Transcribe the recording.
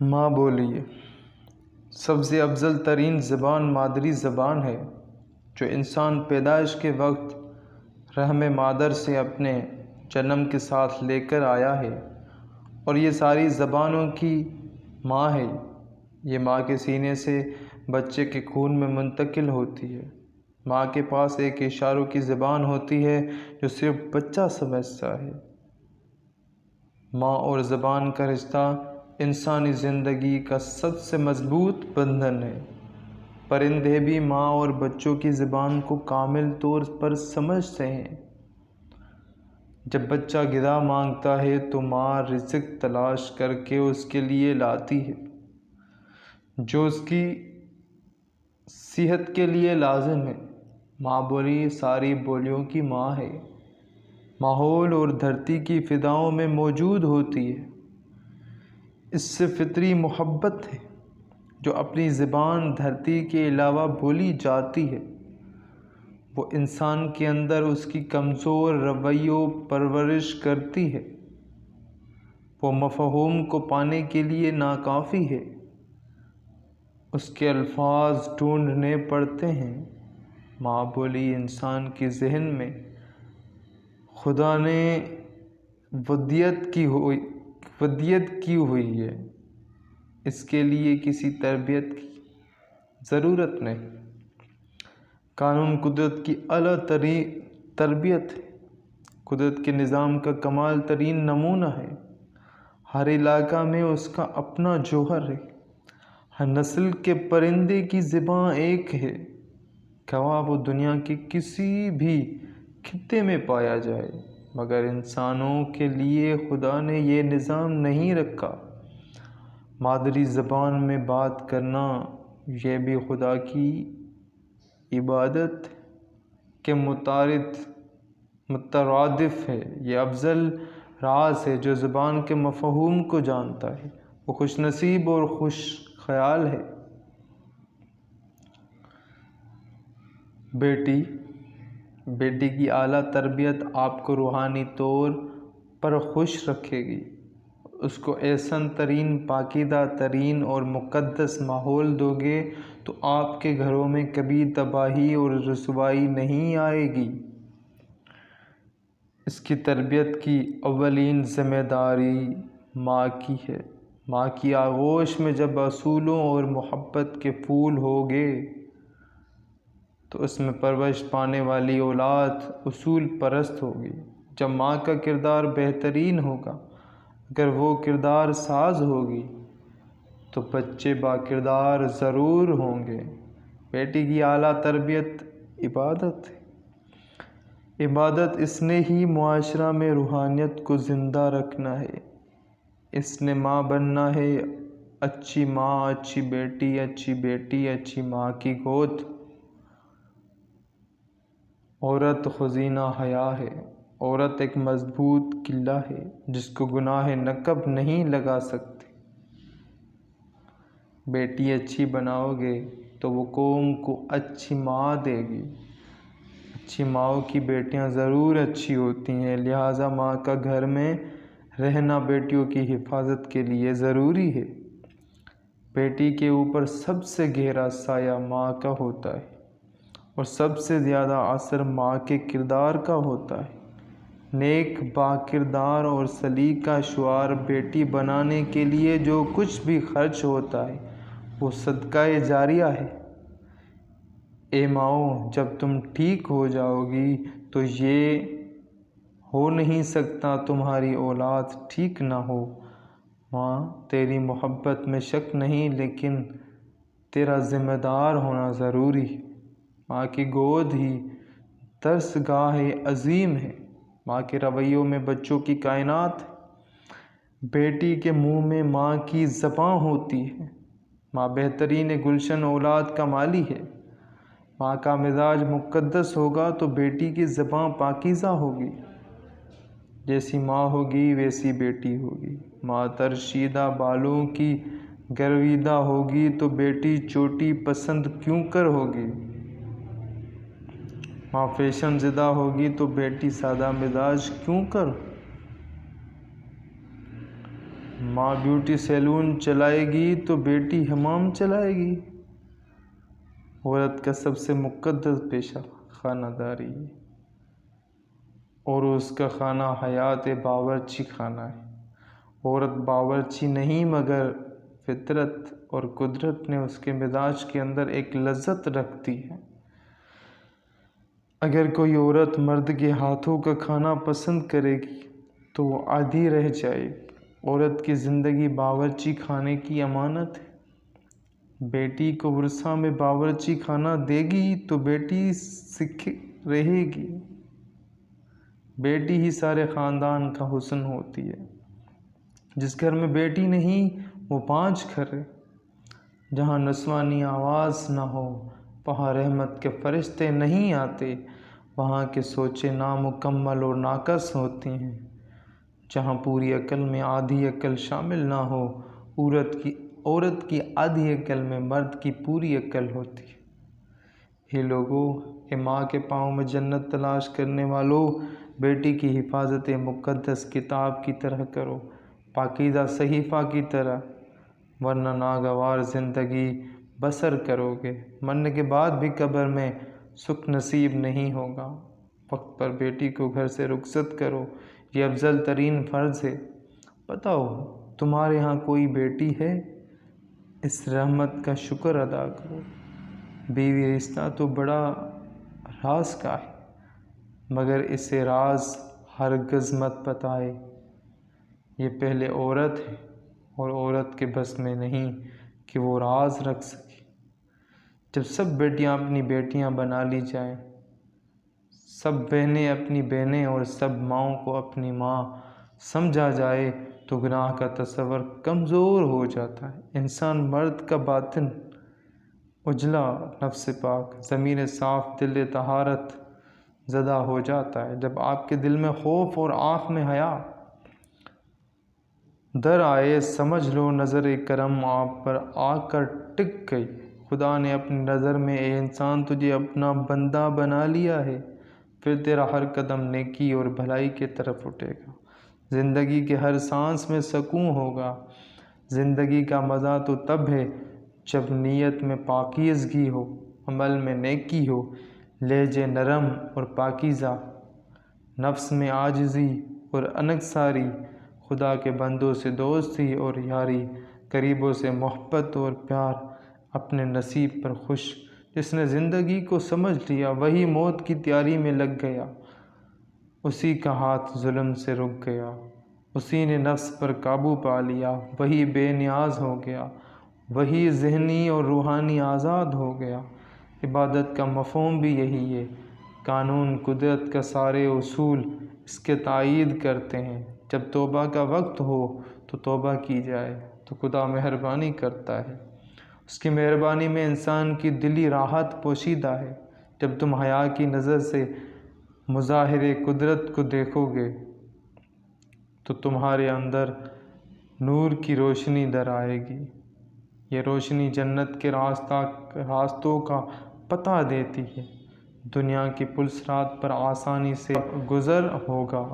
ماں بولی سب سے افضل ترین زبان مادری زبان ہے جو انسان پیدائش کے وقت رحم مادر سے اپنے جنم کے ساتھ لے کر آیا ہے، اور یہ ساری زبانوں کی ماں ہے۔ یہ ماں کے سینے سے بچے کے خون میں منتقل ہوتی ہے۔ ماں کے پاس ایک اشاروں کی زبان ہوتی ہے جو صرف بچہ سمجھتا ہے۔ ماں اور زبان کا رشتہ انسانی زندگی کا سب سے مضبوط بندھن ہے۔ پرندے بھی ماں اور بچوں کی زبان کو کامل طور پر سمجھتے ہیں۔ جب بچہ غذا مانگتا ہے تو ماں رزق تلاش کر کے اس کے لیے لاتی ہے جو اس کی صحت کے لیے لازم ہے۔ ماں بولی ساری بولیوں کی ماں ہے۔ ماحول اور دھرتی کی فضاؤں میں موجود ہوتی ہے۔ اس سے فطری محبت ہے جو اپنی زبان دھرتی کے علاوہ بولی جاتی ہے۔ وہ انسان کے اندر اس کی کمزور رویوں پرورش کرتی ہے۔ وہ مفہوم کو پانے کے لیے ناکافی ہے، اس کے الفاظ ڈھونڈنے پڑتے ہیں۔ ماں بولی انسان کے ذہن میں خدا نے ودیت کی ہوئی ہے، اس کے لیے کسی تربیت کی ضرورت نہیں۔ قانون قدرت کی اعلیٰ تربیت ہے، قدرت کے نظام کا کمال ترین نمونہ ہے۔ ہر علاقہ میں اس کا اپنا جوہر ہے۔ ہر نسل کے پرندے کی زبان ایک ہے، خواہ وہ دنیا کے کسی بھی خطے میں پایا جائے، مگر انسانوں کے لیے خدا نے یہ نظام نہیں رکھا۔ مادری زبان میں بات کرنا یہ بھی خدا کی عبادت کے مترادف ہے۔ یہ افضل راز ہے جو زبان کے مفہوم کو جانتا ہے، وہ خوش نصیب اور خوش خیال ہے۔ بیٹی کی اعلیٰ تربیت آپ کو روحانی طور پر خوش رکھے گی۔ اس کو احسن ترین، پاکیزہ ترین اور مقدس ماحول دو گے تو آپ کے گھروں میں کبھی تباہی اور رسوائی نہیں آئے گی۔ اس کی تربیت کی اولین ذمہ داری ماں کی ہے۔ ماں کی آغوش میں جب اصولوں اور محبت کے پھول ہوگے تو اس میں پرورش پانے والی اولاد اصول پرست ہوگی۔ جب ماں کا کردار بہترین ہوگا، اگر وہ کردار ساز ہوگی تو بچے با کردار ضرور ہوں گے۔ بیٹی کی اعلیٰ تربیت عبادت ہے۔ عبادت اس نے ہی معاشرہ میں روحانیت کو زندہ رکھنا ہے۔ اس نے ماں بننا ہے۔ اچھی ماں، اچھی بیٹی، اچھی بیٹی، اچھی ماں کی گود۔ عورت خزینہ حیا ہے۔ عورت ایک مضبوط قلعہ ہے جس کو گناہ نقب نہیں لگا سکتے۔ بیٹی اچھی بناؤ گے تو وہ قوم کو اچھی ماں دے گی۔ اچھی ماؤں کی بیٹیاں ضرور اچھی ہوتی ہیں، لہٰذا ماں کا گھر میں رہنا بیٹیوں کی حفاظت کے لیے ضروری ہے۔ بیٹی کے اوپر سب سے گہرا سایہ ماں کا ہوتا ہے، اور سب سے زیادہ اثر ماں کے کردار کا ہوتا ہے۔ نیک، با کردار اور سلیقہ شعار بیٹی بنانے کے لیے جو کچھ بھی خرچ ہوتا ہے وہ صدقہ جاریہ ہے۔ اے ماؤں، جب تم ٹھیک ہو جاؤ گی تو یہ ہو نہیں سکتا تمہاری اولاد ٹھیک نہ ہو۔ ماں، تیری محبت میں شک نہیں، لیکن تیرا ذمہ دار ہونا ضروری ہے۔ ماں کی گود ہی درسگاہ عظیم ہے۔ ماں کے رویوں میں بچوں کی کائنات ہے۔ بیٹی کے منہ میں ماں کی زبان ہوتی ہے۔ ماں بہترین گلشن اولاد کا مالی ہے۔ ماں کا مزاج مقدس ہوگا تو بیٹی کی زبان پاکیزہ ہوگی۔ جیسی ماں ہوگی ویسی بیٹی ہوگی۔ ماں ترشیدہ بالوں کی گرویدہ ہوگی تو بیٹی چوٹی پسند کیوں کر ہوگی۔ ماں فیشن زدہ ہوگی تو بیٹی سادہ مزاج کیوں کر۔ ماں بیوٹی سیلون چلائے گی تو بیٹی حمام چلائے گی۔ عورت کا سب سے مقدس پیشہ خانہ داری ہے، اور اس کا خانہ حیات باورچی خانہ ہے۔ عورت باورچی نہیں، مگر فطرت اور قدرت نے اس کے مزاج کے اندر ایک لذت رکھ دی ہے۔ اگر کوئی عورت مرد کے ہاتھوں کا کھانا پسند کرے گی تو وہ آدھی رہ جائے گی۔ عورت کی زندگی باورچی خانے کی امانت ہے۔ بیٹی کو ورثہ میں باورچی خانہ دے گی تو بیٹی سکھ رہے گی۔ بیٹی ہی سارے خاندان کا حسن ہوتی ہے۔ جس گھر میں بیٹی نہیں وہ 5 گھر ہے۔ جہاں نسوانی آواز نہ ہو، وہاں رحمت کے فرشتے نہیں آتے، وہاں کی سوچیں نامکمل اور ناقص ہوتی ہیں۔ جہاں پوری عقل میں آدھی عقل شامل نہ ہو، عورت کی آدھی عقل میں مرد کی پوری عقل ہوتی ہے۔ اے لوگو، اے ماں کے پاؤں میں جنت تلاش کرنے والو، بیٹی کی حفاظت مقدس کتاب کی طرح کرو، پاکیزہ صحیفہ کی طرح، ورنہ ناگوار زندگی بسر کرو گے۔ مرنے کے بعد بھی قبر میں سکھ نصیب نہیں ہوگا۔ وقت پر بیٹی کو گھر سے رخصت کرو، یہ افضل ترین فرض ہے۔ بتاؤ، تمہارے ہاں کوئی بیٹی ہے؟ اس رحمت کا شکر ادا کرو۔ بیوی رشتہ تو بڑا راز کا ہے، مگر اسے راز ہرگز مت بتائے۔ یہ پہلے عورت ہے، اور عورت کے بس میں نہیں کہ وہ راز رکھ سکے۔ جب سب بیٹیاں اپنی بیٹیاں بنا لی جائیں، سب بہنیں اپنی بہنیں اور سب ماؤں کو اپنی ماں سمجھا جائے تو گناہ کا تصور کمزور ہو جاتا ہے۔ انسان مرد کا باطن اجلا، نفس پاک، ضمیر صاف، دل طہارت زدہ ہو جاتا ہے۔ جب آپ کے دل میں خوف اور آنکھ میں حیا در آئے، سمجھ لو نظر کرم آپ پر آ کر ٹک گئی۔ خدا نے اپنی نظر میں اے انسان تجھے اپنا بندہ بنا لیا ہے، پھر تیرا ہر قدم نیکی اور بھلائی کی طرف اٹھے گا۔ زندگی کے ہر سانس میں سکون ہوگا۔ زندگی کا مزہ تو تب ہے جب نیت میں پاکیزگی ہو، عمل میں نیکی ہو، لہجے نرم اور پاکیزہ، نفس میں عاجزی اور انکساری، خدا کے بندوں سے دوستی اور یاری، قریبوں سے محبت اور پیار، اپنے نصیب پر خوش۔ جس نے زندگی کو سمجھ لیا وہی موت کی تیاری میں لگ گیا، اسی کا ہاتھ ظلم سے رک گیا، اسی نے نفس پر قابو پا لیا، وہی بے نیاز ہو گیا، وہی ذہنی اور روحانی آزاد ہو گیا۔ عبادت کا مفہوم بھی یہی ہے۔ قانون قدرت کا سارے اصول اس کے تائید کرتے ہیں۔ جب توبہ کا وقت ہو تو توبہ کی جائے تو خدا مہربانی کرتا ہے۔ اس کی مہربانی میں انسان کی دلی راحت پوشیدہ ہے۔ جب تم حیا کی نظر سے مظاہر قدرت کو دیکھو گے تو تمہارے اندر نور کی روشنی در آئے گی۔ یہ روشنی جنت کے راستوں کا پتہ دیتی ہے۔ دنیا کی پلسرات پر آسانی سے گزر ہوگا۔